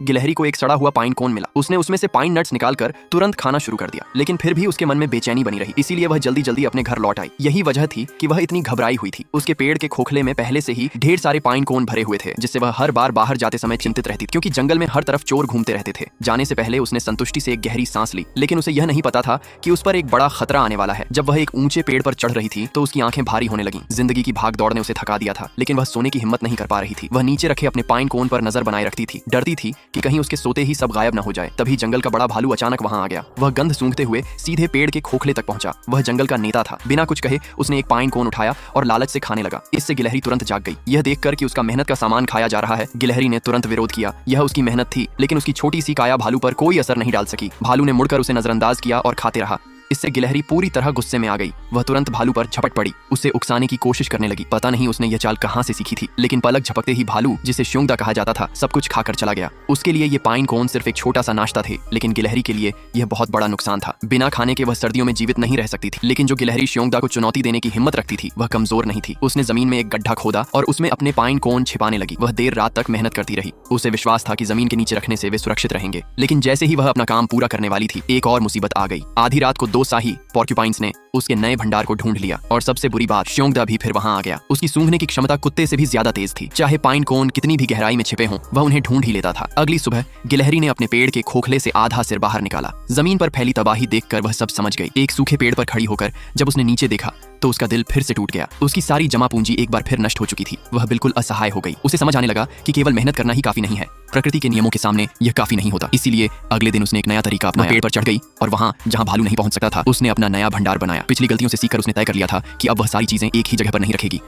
गिलहरी को एक सड़ा हुआ पाइन कोन मिला। उसने उसमें से पाइन नट्स निकालकर तुरंत खाना शुरू कर दिया, लेकिन फिर भी उसके मन में बेचैनी बनी रही, इसीलिए वह जल्दी जल्दी अपने घर लौट आई। यही वजह थी कि वह इतनी घबराई हुई थी। उसके पेड़ के खोखले में पहले से ही ढेर सारे पाइन कोन भरे हुए थे, जिससे वह हर बार बाहर जाते समय चिंतित रहती, क्योंकि जंगल में हर तरफ चोर घूमते रहते थे। जाने से पहले उसने संतुष्टि से एक गहरी सांस ली, लेकिन उसे यह नहीं पता था कि उस पर एक बड़ा खतरा आने वाला है। जब वह एक ऊंचे पेड़ पर चढ़ रही थी तो उसकी आंखें भारी होने लगीं। जिंदगी की भाग दौड़ ने उसे थका दिया था, लेकिन वह सोने की हिम्मत नहीं कर पा रही थी। वह नीचे रखे अपने पाइन कोन पर नजर बनाए रखती थी, डरती थी कि कहीं उसके सोते ही सब गायब न हो जाए। तभी जंगल का बड़ा भालू अचानक वहां आ गया। वह गंध सूंघते हुए सीधे पेड़ के खोखले तक पहुंचा। वह जंगल का नेता था। बिना कुछ कहे उसने एक पाइन कोन उठाया और लालच से खाने लगा। इससे गिलहरी तुरंत जाग गई। यह देखकर कि उसका मेहनत का सामान खाया जा रहा है, गिलहरी ने तुरंत विरोध किया। यह उसकी मेहनत थी, लेकिन उसकी छोटी सी काया भालू पर कोई असर नहीं डाल सकी। भालू ने मुड़कर उसे नजरअंदाज किया और खाते रहा। इससे गिलहरी पूरी तरह गुस्से में आ गई। वह तुरंत भालू पर झपट पड़ी, उसे उकसाने की कोशिश करने लगी। पता नहीं उसने यह चाल कहां से सीखी थी, लेकिन पलक झपकते ही भालू, जिसे श्योंगदा कहा जाता था, सब कुछ खाकर चला गया। उसके लिए ये पाइन कोन सिर्फ एक छोटा सा नाश्ता थे, लेकिन गिलहरी के लिए यह बहुत बड़ा नुकसान था। बिना खाने के वह सर्दियों में जीवित नहीं रह सकती थी, लेकिन जो गिलहरी श्योंगदा को चुनौती देने की हिम्मत रखती थी, वह कमजोर नहीं थी। उसने जमीन में एक गड्ढा खोदा और उसमें अपने पाइन कोन छिपाने लगी। वह देर रात तक मेहनत करती रही। उसे विश्वास था कि जमीन के नीचे रखने से वे सुरक्षित रहेंगे, लेकिन जैसे ही वह अपना काम पूरा करने वाली थी, एक और मुसीबत आ गई। आधी रात को दो शाही पॉर्क्यूपाइन्स ने उसके नए भंडार को ढूंढ लिया, और सबसे बुरी बात, श्योंगदा भी फिर वहां आ गया। उसकी सूंघने की क्षमता कुत्ते से भी ज्यादा तेज थी। चाहे पाइन कोन कितनी भी गहराई में छिपे हों, वह उन्हें ढूंढ ही लेता था। अगली सुबह गिलहरी ने अपने पेड़ के खोखले से आधा सिर बाहर निकाला। जमीन पर फैली तबाही देखकर वह सब समझ गई। एक सूखे पेड़ पर खड़ी होकर जब उसने नीचे देखा तो उसका दिल फिर से टूट गया। उसकी सारी जमा पूंजी एक बार फिर नष्ट हो चुकी थी। वह बिल्कुल असहाय हो गई। उसे समझ आने लगा कि केवल मेहनत करना ही काफी नहीं है, प्रकृति के नियमों के सामने यह काफी नहीं होता। इसीलिए अगले दिन उसने एक नया तरीका अपना। पेड़ पर चढ़ गई और वहां जहां भालू नहीं पहुंच सकता था, उसने अपना नया भंडार बनाया। पिछली गलतियों से सीखकर उसने तय कर लिया था कि अब वह सारी चीजें एक ही जगह पर नहीं रखेगी।